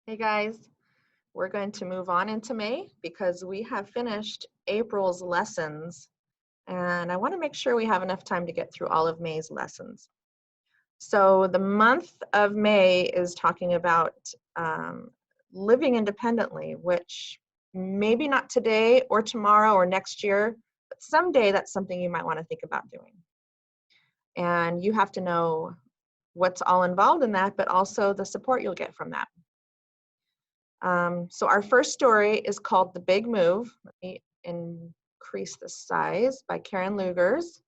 Hey guys, we're going to move on into May because we have finished April's lessons and I want to make sure we have enough time to get through all of May's lessons. So the month of May is talking about um, living independently, which maybe not today or tomorrow or next year, but someday that's something you might want to think about doing. And you have to know what's all involved in that, but also the support you'll get from that. So our first story is called The Big Move. Let me increase the size by Karen Lugers.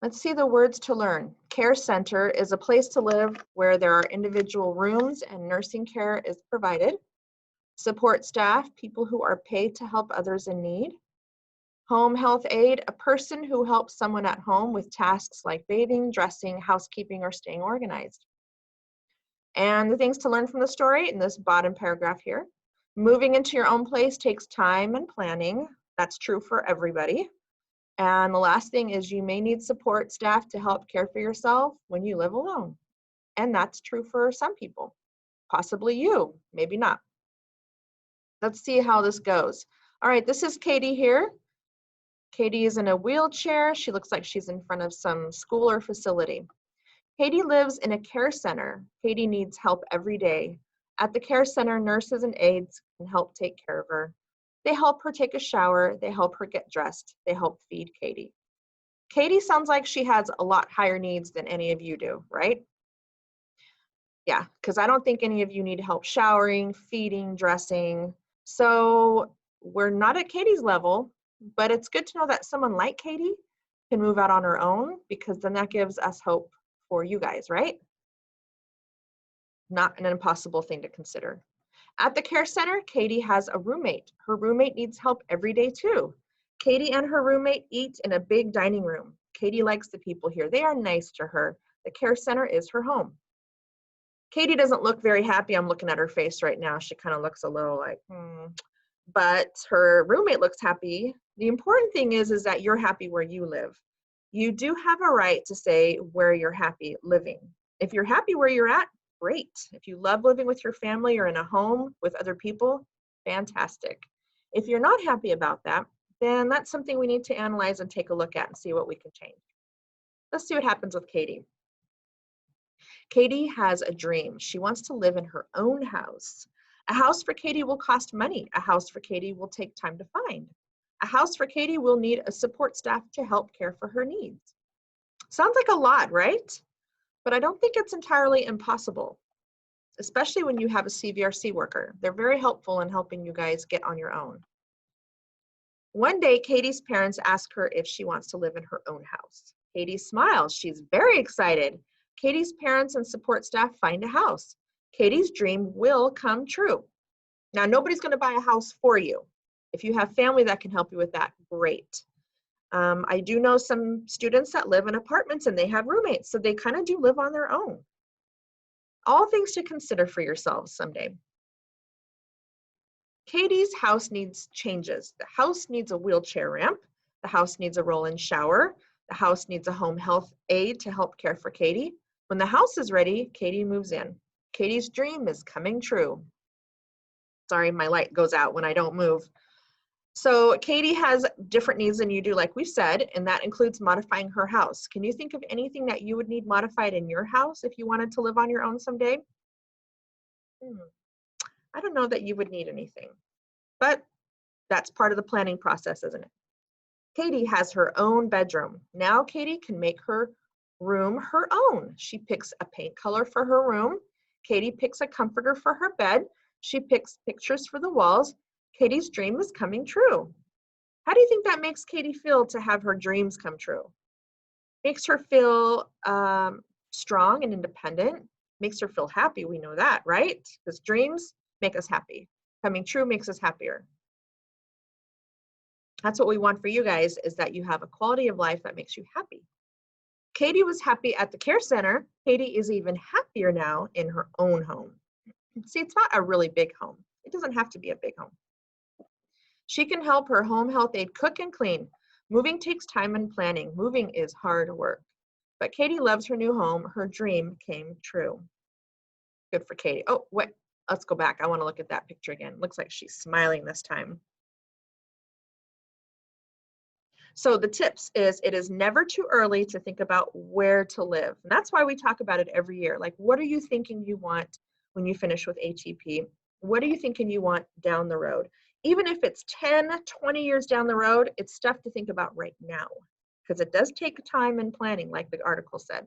Let's see the words to learn. Care center is a place to live where there are individual rooms and nursing care is provided. Support staff, people who are paid to help others in need. Home health aide, a person who helps someone at home with tasks like bathing, dressing, housekeeping, or staying organized. And the things to learn from the story in this bottom paragraph here. Moving into your own place takes time and planning. That's true for everybody. And the last thing is you may need support staff to help care for yourself when you live alone. And that's true for some people, possibly you, maybe not. Let's see how this goes. All right, this is Katie here. Katie is in a wheelchair. She looks like she's in front of some school or facility. Katie lives in a care center. Katie needs help every day. At the care center, nurses and aides can help take care of her. They help her take a shower. They help her get dressed. They help feed Katie. Katie sounds like she has a lot higher needs than any of you do, right? Yeah, because I don't think any of you need help showering, feeding, dressing. So we're not at Katie's level, but it's good to know that someone like Katie can move out on her own because then that gives us hope for you guys, right? Not an impossible thing to consider. At the care center, Katie has a roommate. Her roommate needs help every day too. Katie and her roommate eat in a big dining room. Katie likes the people here. They are nice to her. The care center is her home. Katie doesn't look very happy. I'm looking at her face right now. She kind of looks a little like, But her roommate looks happy. The important thing is that you're happy where you live. You do have a right to say where you're happy living. If you're happy where you're at, great. If you love living with your family or in a home with other people, fantastic. If you're not happy about that, then that's something we need to analyze and take a look at and see what we can change. Let's see what happens with Katie. Katie has a dream. She wants to live in her own house. A house for Katie will cost money. A house for Katie will take time to find. A house for Katie will need a support staff to help care for her needs. Sounds like a lot, right? But I don't think it's entirely impossible, especially when you have a CVRC worker. They're very helpful in helping you guys get on your own. One day, Katie's parents ask her if she wants to live in her own house. Katie smiles. She's very excited. Katie's parents and support staff find a house. Katie's dream will come true. Now, nobody's going to buy a house for you. If you have family that can help you with that, great. I do know some students that live in apartments and they have roommates, so they kind of do live on their own. All things to consider for yourselves someday. Katie's house needs changes. The house needs a wheelchair ramp. The house needs a roll-in shower. The house needs a home health aide to help care for Katie. When the house is ready, Katie moves in. Katie's dream is coming true. Sorry, my light goes out when I don't move. So Katie has different needs than you do, like we said, and that includes modifying her house. Can you think of anything that you would need modified in your house if you wanted to live on your own someday? I don't know that you would need anything, but that's part of the planning process, isn't it? Katie has her own bedroom. Now Katie can make her room her own. She picks a paint color for her room. Katie picks a comforter for her bed. She picks pictures for the walls. Katie's dream is coming true. How do you think that makes Katie feel to have her dreams come true? Makes her feel strong and independent. Makes her feel happy. We know that, right? Because dreams make us happy. Coming true makes us happier. That's what we want for you guys, is that you have a quality of life that makes you happy. Katie was happy at the care center. Katie is even happier now in her own home. See, it's not a really big home. It doesn't have to be a big home. She can help her home health aide cook and clean. Moving takes time and planning. Moving is hard work. But Katie loves her new home. Her dream came true. Good for Katie. Oh, wait, let's go back. I want to look at that picture again. Looks like she's smiling this time. So the tips is it is never too early to think about where to live. And that's why we talk about it every year. Like, what are you thinking you want when you finish with HEP? What are you thinking you want down the road? Even if it's 10, 20 years down the road, it's stuff to think about right now because it does take time and planning, like the article said.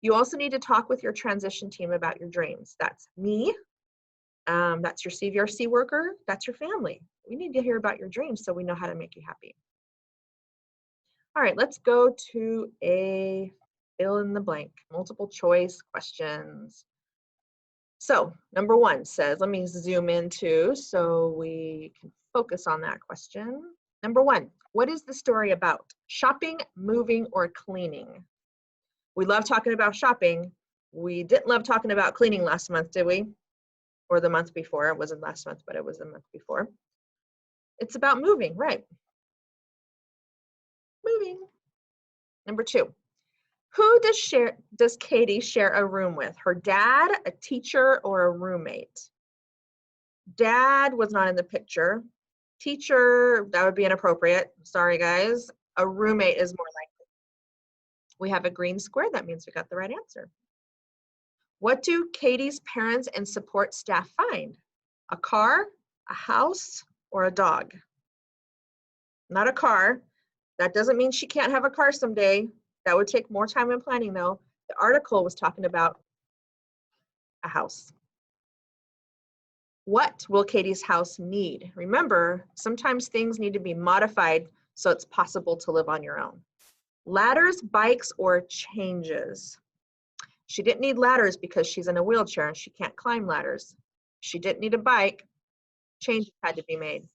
You also need to talk with your transition team about your dreams. That's me. That's your CVRC worker. That's your family. We need to hear about your dreams so we know how to make you happy. All right, let's go to a fill in the blank, multiple choice questions. So number 1 says, let me zoom in too so we can focus on that question. Number 1, what is the story about? Shopping, moving, or cleaning? We love talking about shopping. We didn't love talking about cleaning last month, did we? Or the month before. It wasn't last month, but it was the month before. It's about moving, right? Moving. Number 2, who does Katie share a room with? Her dad, a teacher, or a roommate? Dad was not in the picture. Teacher, that would be inappropriate. Sorry, guys. A roommate is more likely. We have a green square. That means we got the right answer. What do Katie's parents and support staff find? A car, a house, or a dog? Not a car. That doesn't mean she can't have a car someday. That would take more time and planning though. The article was talking about a house. What will Katie's house need? Remember, sometimes things need to be modified so it's possible to live on your own. Ladders, bikes, or changes? She didn't need ladders because she's in a wheelchair and she can't climb ladders. She didn't need a bike. Changes had to be made.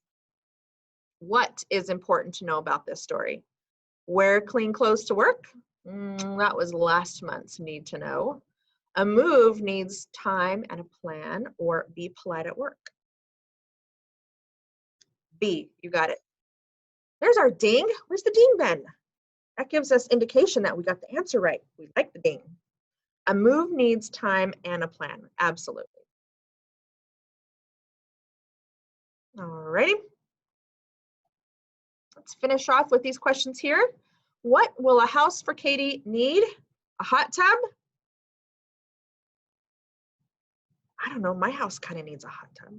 What is important to know about this story? Wear clean clothes to work? That was last month's need to know. A move needs time and a plan, or be polite at work. B, you got it. There's our ding. Where's the ding then? That gives us indication that we got the answer right. We like the ding. A move needs time and a plan. Absolutely. Alrighty. Let's finish off with these questions here. What will a house for Katie need? A hot tub? I don't know, my house kind of needs a hot tub.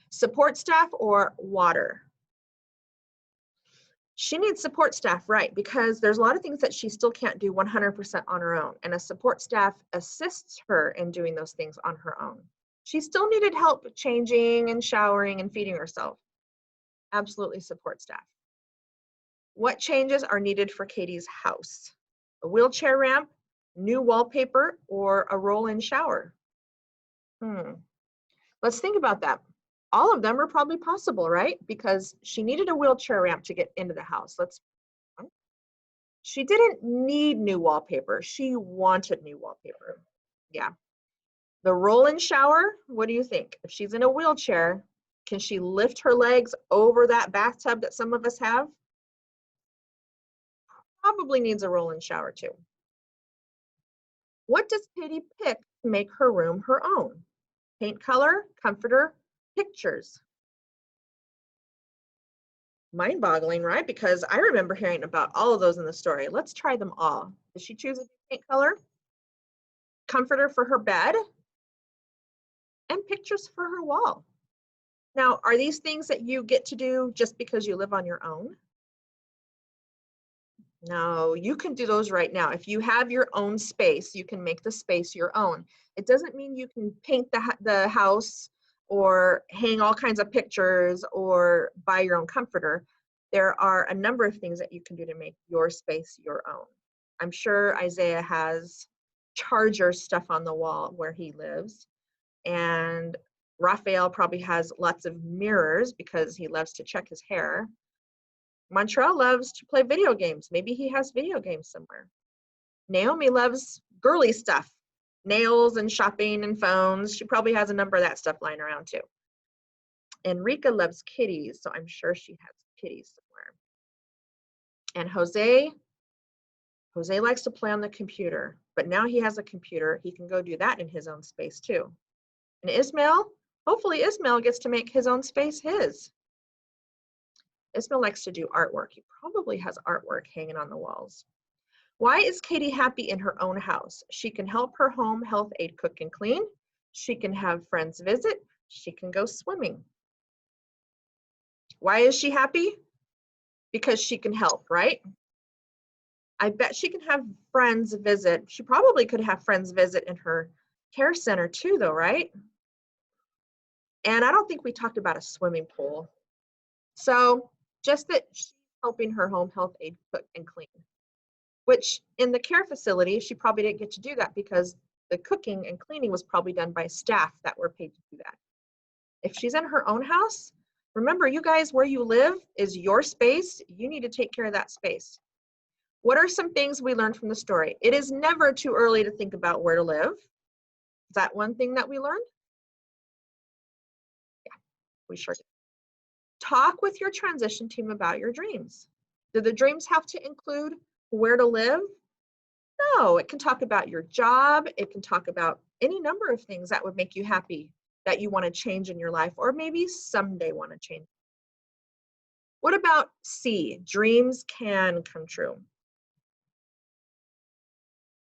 Support staff or water? She needs support staff, right? Because there's a lot of things that she still can't do 100% on her own. And a support staff assists her in doing those things on her own. She still needed help changing and showering and feeding herself. Absolutely support staff. What changes are needed for Katie's house? A wheelchair ramp, new wallpaper, or a roll-in shower? Let's think about that. All of them are probably possible, right? Because she needed a wheelchair ramp to get into the house. She didn't need new wallpaper. She wanted new wallpaper. Yeah. The roll-in shower, what do you think? If she's in a wheelchair, can she lift her legs over that bathtub that some of us have? Probably needs a roll-in shower too. What does Katie pick to make her room her own? Paint color, comforter, pictures. Mind-boggling, right? Because I remember hearing about all of those in the story. Let's try them all. Did she choose a paint color? Comforter for her bed? And pictures for her wall. Now, are these things that you get to do just because you live on your own? No, you can do those right now. If you have your own space, you can make the space your own. It doesn't mean you can paint the house or hang all kinds of pictures or buy your own comforter. There are a number of things that you can do to make your space your own. I'm sure Isaiah has charger stuff on the wall where he lives, and Raphael probably has lots of mirrors because he loves to check his hair. Montreal loves to play video games. Maybe he has video games somewhere. Naomi loves girly stuff, nails and shopping and phones. She probably has a number of that stuff lying around too. Enrica loves kitties, so I'm sure she has kitties somewhere. And Jose likes to play on the computer, but now he has a computer. He can go do that in his own space too. And Ismail, hopefully Ismail gets to make his own space his. Ismail likes to do artwork. He probably has artwork hanging on the walls. Why is Katie happy in her own house? She can help her home health aide cook and clean. She can have friends visit. She can go swimming. Why is she happy? Because she can help, right? I bet she can have friends visit. She probably could have friends visit in her care center too, though, right? And I don't think we talked about a swimming pool. So just that she's helping her home health aide cook and clean, which in the care facility, she probably didn't get to do that because the cooking and cleaning was probably done by staff that were paid to do that. If she's in her own house, remember, you guys, where you live is your space. You need to take care of that space. What are some things we learned from the story? It is never too early to think about where to live. Is that one thing that we learned? Yeah, we sure did. Talk with your transition team about your dreams. Do the dreams have to include where to live? No, it can talk about your job. It can talk about any number of things that would make you happy, that you want to change in your life, or maybe someday want to change. What about C? Dreams can come true.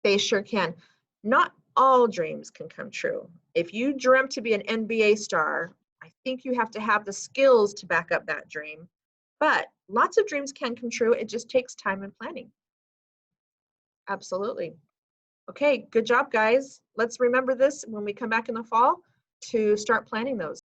They sure can. Not all dreams can come true. If you dreamt to be an NBA star, I think you have to have the skills to back up that dream. But lots of dreams can come true. It just takes time and planning. Absolutely. Okay, good job, guys. Let's remember this when we come back in the fall to start planning those.